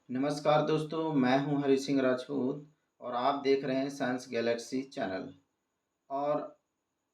नमस्कार दोस्तों, मैं हूं हरि सिंह राजपूत और आप देख रहे हैं साइंस गैलेक्सी चैनल। और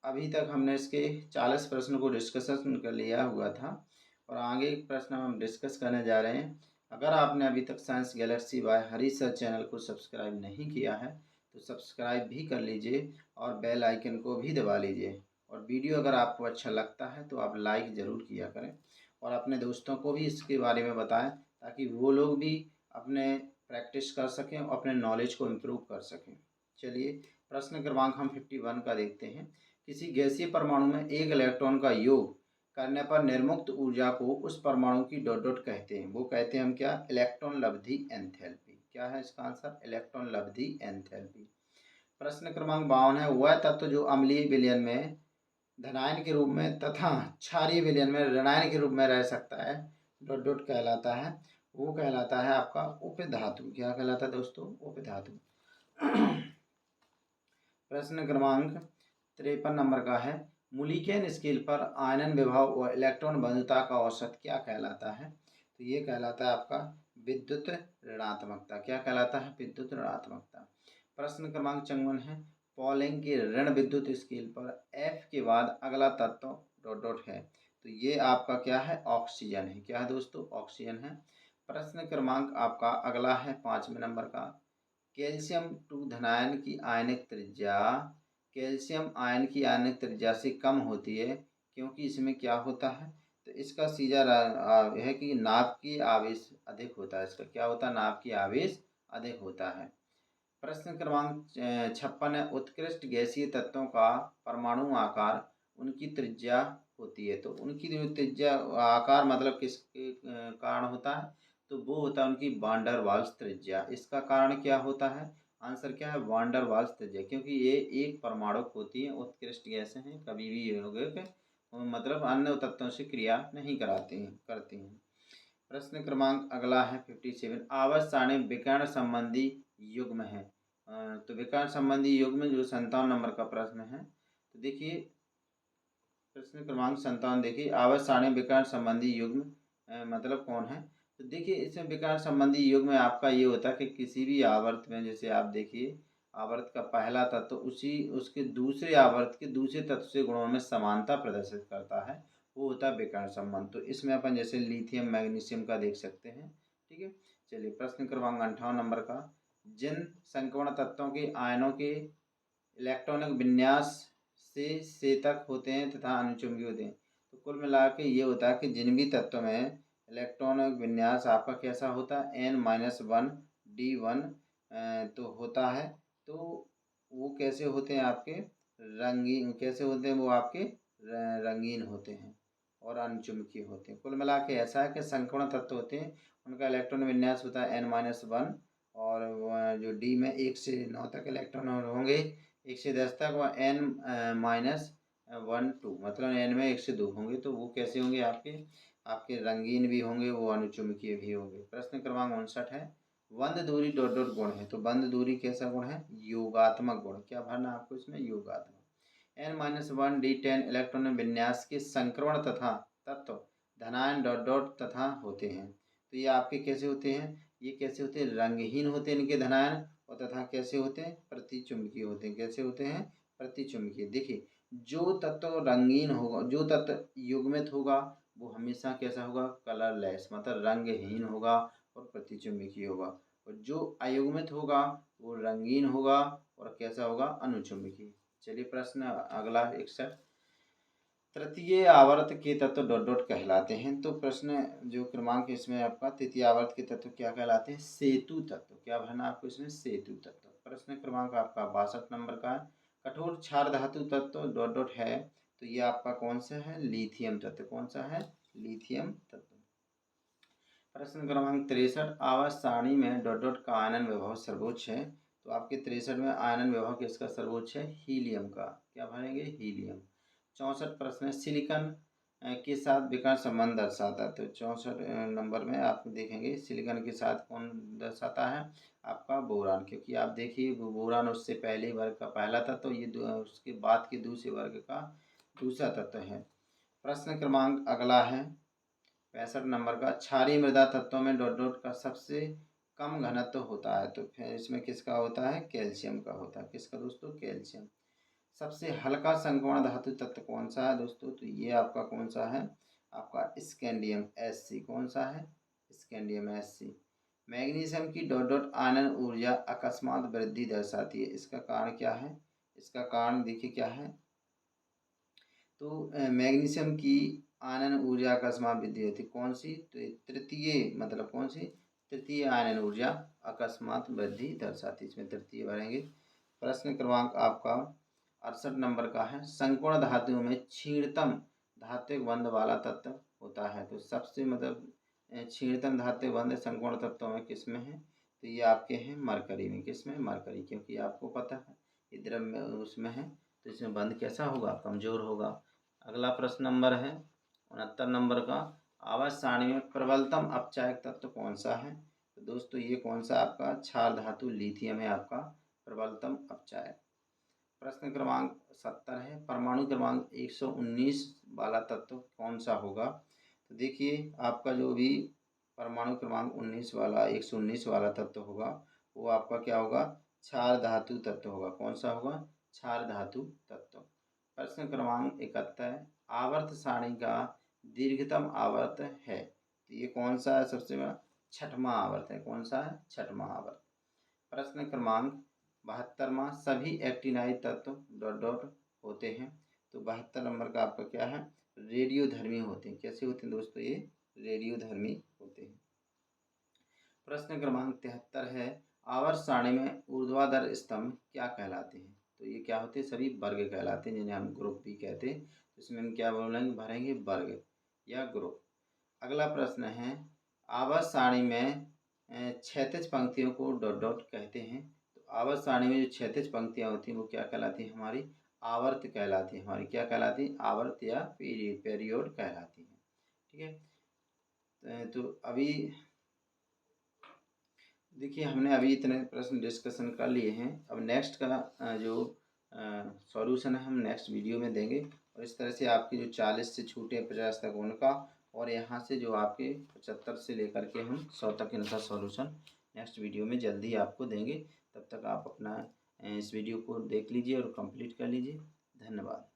अभी तक हमने इसके 40 प्रश्न को डिस्कशन कर लिया हुआ था और आगे एक प्रश्न हम डिस्कस करने जा रहे हैं। अगर आपने अभी तक science galaxy by Hari sir channel को सब्सक्राइब नहीं किया है तो सब्सक्राइब भी कर लीजिए और बेल आइकन को भी दबा लीजिए। और वीडियो अगर आपको अच्छा लगता है तो आप लाइक ज़रूर किया करें और अपने दोस्तों को भी इसके बारे में बताएं ताकि वो लोग भी अपने प्रैक्टिस कर सकें और अपने नॉलेज को इम्प्रूव कर सकें। चलिए प्रश्न क्रमांक हम 51 का देखते हैं। किसी गैसीय परमाणु में एक इलेक्ट्रॉन का योग करने पर निर्मुक्त ऊर्जा को उस परमाणु की डॉट डॉट कहते हैं। वो कहते हैं हम क्या? इलेक्ट्रॉन लब्धि एंथैल्पी। क्या है इसका आंसर? इलेक्ट्रॉन लब्धि एंथैल्पी। प्रश्न क्रमांक 52 है। वह तत्व जो अम्लीय विलयन में धनायन के रूप में तथा क्षारीय विलयन में ऋणायन के रूप में रह सकता है, डॉट डॉट कहलाता है। वो कहलाता है आपका उपधातु। क्या कहलाता है दोस्तों? उपधातु। प्रश्न क्रमांक 53 नंबर का है। मुलीकेन स्केल पर आयनन विभव व इलेक्ट्रॉन बंधुता का औसत क्या कहलाता है? तो ये कहलाता है आपका विद्युत ऋणात्मकता। क्या कहलाता है? विद्युत ऋणात्मकता। प्रश्न क्रमांक 54 है। पॉलिंग की ऋण विद्युत स्केल पर F के बाद अगला तत्व डॉट डॉट है। तो ये आपका क्या है? ऑक्सीजन है। क्या है दोस्तों? ऑक्सीजन है। प्रश्न क्रमांक आपका अगला है 5वें नंबर का। कैल्शियम 2 धनायन की आयनिक त्रिज्या कैल्शियम आयन की आयनिक त्रिज्या से कम होती है क्योंकि इसमें क्या होता है? तो इसका सीधा है कि नाभ की आवेश अधिक होता है। इसका क्या होता है? नाभ की आवेश अधिक होता है। प्रश्न क्रमांक 56 है। उत्कृष्ट गैसीय तत्वों का परमाणु आकार उनकी त्रिज्या होती है। तो उनकी जो त्रिज्या आकार मतलब किसके कारण होता है? तो वो होता है उनकी वांडर वाल्स त्रिज्या। इसका कारण क्या होता है? आंसर क्या है? वांडर वाल्स त्रिज्या, क्योंकि ये एक परमाणु होती है, उत्कृष्ट गैसें हैं, कभी भी यौगिक मतलब अन्य तत्वों से क्रिया नहीं करती हैं। प्रश्न क्रमांक अगला है 57। आवर्त सारणी विकर्ण संबंधी युग्म है। तो विकर्ण संबंधी युग्म जो 57 नंबर का प्रश्न है। तो देखिए प्रश्न क्रमांक 57 देखिए, आवर्त सारणी विकर्ण संबंधी युग्म मतलब कौन है? तो देखिए इसमें विकर्ण संबंधी युग्म में आपका ये होता है कि किसी भी आवर्त में, जैसे आप देखिए आवर्त का पहला तत्व उसी उसके दूसरे आवर्त के दूसरे तत्व से गुणों में समानता प्रदर्शित करता है, वो होता है विकर्ण संबंध। तो इसमें अपन जैसे लिथियम मैग्नीशियम का देख सकते हैं। ठीक है। चलिए प्रश्न क्रमांक 58 नंबर का। जिन संक्रमण तत्वों के आयनों के इलेक्ट्रॉनिक विन्यास से सेतक होते हैं तथा अनुचुंबी होते हैं। तो कुल मिला के ये होता है कि जिन भी तत्वों में इलेक्ट्रॉनिक विन्यास आपका कैसा होता है? N-1 D1 तो होता है। तो वो कैसे होते हैं आपके? रंगीन कैसे होते हैं? वो आपके रंगीन होते हैं और अनुचुंबकीय होते हैं। कुल मिला के ऐसा है कि संक्रमण तत्व होते हैं, उनका इलेक्ट्रॉन विन्यास होता है N-1 और जो डी में 1 से 9 तक इलेक्ट्रॉन होंगे, 1 से 10 तक, वह N-1 2 मतलब N में 1 से 2 होंगे। तो वो कैसे होंगे? आपके आपके रंगीन भी होंगे, वो अनुचुंबकीय भी होंगे। प्रश्न क्रमांक 59 है। बंद दूरी डॉट डॉट गुण है। तो बंद दूरी कैसा गुण है? योगात्मक गुण। क्या भरना है आपको इसमें? योगात्मक। N-1 D10 इलेक्ट्रॉन विन्यास के संक्रमण तथा तत्व धनायन डॉट डॉट तथा होते हैं। तो ये आपके कैसे होते हैं? ये कैसे होते हैं? रंगहीन होते हैं इनके धनायन, और तथा कैसे होते हैं? प्रतिचुंबकीय होते हैं। कैसे होते हैं? प्रतिचुंबकीय। देखिए जो तत्व रंगीन होगा, जो तत्व युग्मित होगा, वो हमेशा कैसा होगा? कलरलेस मतलब रंगहीन होगा और प्रतिचुंबकीय होगा। और जो अयुग्मित होगा वो रंगीन होगा और कैसा होगा? अनुचुंबकीय। चलिए प्रश्न अगला 61। तृतीय आवर्त के तत्व डॉट डॉट कहलाते हैं। तो प्रश्न जो क्रमांक इसमें आपका तृतीय आवर्त के तत्व क्या कहलाते हैं? सेतु तत्व। क्या भरना आपको इसमें? सेतु तत्व। प्रश्न क्रमांक आपका 62 नंबर का है। कठोर क्षार धातु तत्व डॉट डॉट है। तो ये आपका कौन सा है? लिथियम तत्व। कौन सा है? लिथियम तत्व। प्रश्न क्रमांक 63। आवर्त सारणी में डॉट डॉट का आयनन विभव सर्वोच्च है। तो आपके 63 में आयनन विभव किसका सर्वोच्च है? हीलियम का। क्या भरेंगे? हीलियम। 64 प्रश्न है। सिलिकॉन के साथ विकर्ण संबंध दर्शाता है। तो 64 नंबर में आप देखेंगे सिलिकॉन के साथ कौन दर्शाता है? आपका बोरान, क्योंकि आप देखिए बोरान उससे पहले वर्ग का पहला तत्व, ये उसके बाद के दूसरे वर्ग का दूसरा तत्व है। प्रश्न क्रमांक अगला है 65 नंबर का। क्षारीय मृदा तत्वों में डॉट डॉट का सबसे कम घनत्व होता है, तो फिर इसमें किसका होता है? कैल्शियम का होता है। किसका दोस्तों? कैल्शियम। सबसे हल्का संकर्ण धातु तत्व कौन सा है दोस्तों? तो ये आपका कौन सा है? आपका स्कैंडियम Sc। कौन सा है? Scandium Sc। मैग्नीशियम की डॉट डॉट आयनन ऊर्जा अकस्मात वृद्धि दर्शाती है, इसका कारण क्या है? इसका कारण देखिए क्या है। तो मैग्नीशियम की आयनन ऊर्जा अकस्मात वृद्धि होती है, कौन सी? तो तृतीय, मतलब कौन सी? तृतीय आयनन ऊर्जा अकस्मात वृद्धि दर्शाती है, इसमें तृतीय भरेंगे। प्रश्न क्रमांक आपका 68 नंबर का है, संपूर्ण धातुओं में क्षीणतम धात्विक बंध वाला तत्व होता है। तो सबसे मतलब क्षीणतम धात्विक बंध संपूर्ण तत्वों में किस में है? तो ये आपके हैं मरकरी में। किस में? मरकरी, क्योंकि आपको पता है ये द्रव में उसमें है, तो इसमें बंध कैसा होगा? कमजोर होगा। अगला प्रश्न नंबर है 69 नंबर का, आवर्त सारणी में प्रबलतम अपचायक तत्व कौन सा है? तो दोस्तों ये कौन सा? आपका क्षार धातु लिथियम है आपका प्रबलतम अपचायक। प्रश्न क्रमांक 70 है, परमाणु क्रमांक 119 वाला तत्व कौन सा होगा? तो देखिए आपका जो भी परमाणु क्रमांक 19 वाला 119 वाला तत्व होगा वो आपका क्या होगा? क्षार धातु तत्व होगा। कौन सा होगा? क्षार धातु तत्व। प्रश्न क्रमांक 71, आवर्त सारणी का दीर्घतम आवर्त है, तो ये कौन सा है? सबसे बड़ा छठवां आवर्त है। कौन सा है? छठवां आवर्त। प्रश्न क्रमांक 72वां, सभी एक्टिनाइड तत्व डॉट डॉट होते हैं, तो 72 नंबर का आपका क्या है? रेडियोधर्मी होते हैं। कैसे होते हैं दोस्तों? ये रेडियोधर्मी होते हैं। प्रश्न क्रमांक 73 है, आवर्त सारणी में ऊर्ध्वाधर स्तंभ क्या कहलाते हैं? तो ये क्या होते हैं? सभी वर्ग कहलाते हैं, जिन्हें हम ग्रुप भी कहते हैं। तो इसमें हम क्या बोलेंगे? भरेंगे वर्ग या ग्रुप। अगला प्रश्न है, आवर्त सारणी में क्षैतिज पंक्तियों को डॉट डॉट कहते हैं। तो आवर्त सारणी में जो क्षैतिज पंक्तियाँ होती हैं वो क्या कहलाती हैं? हमारी आवर्त कहलाती है। हमारी क्या कहलाती है? आवर्त या पेरियोड कहलाती है। ठीक है, तो अभी देखिए हमने अभी इतने प्रश्न डिस्कशन कर लिए हैं। अब नेक्स्ट का जो सॉल्यूशन है हम नेक्स्ट वीडियो में देंगे, और इस तरह से आपके जो 40 से छूटे 50 तक उनका, और यहाँ से जो आपके 75 से लेकर के हम 100 तक इनका सॉल्यूशन नेक्स्ट वीडियो में जल्दी ही आपको देंगे। तब तक आप अपना इस वीडियो को देख लीजिए और कंप्लीट कर लीजिए। धन्यवाद।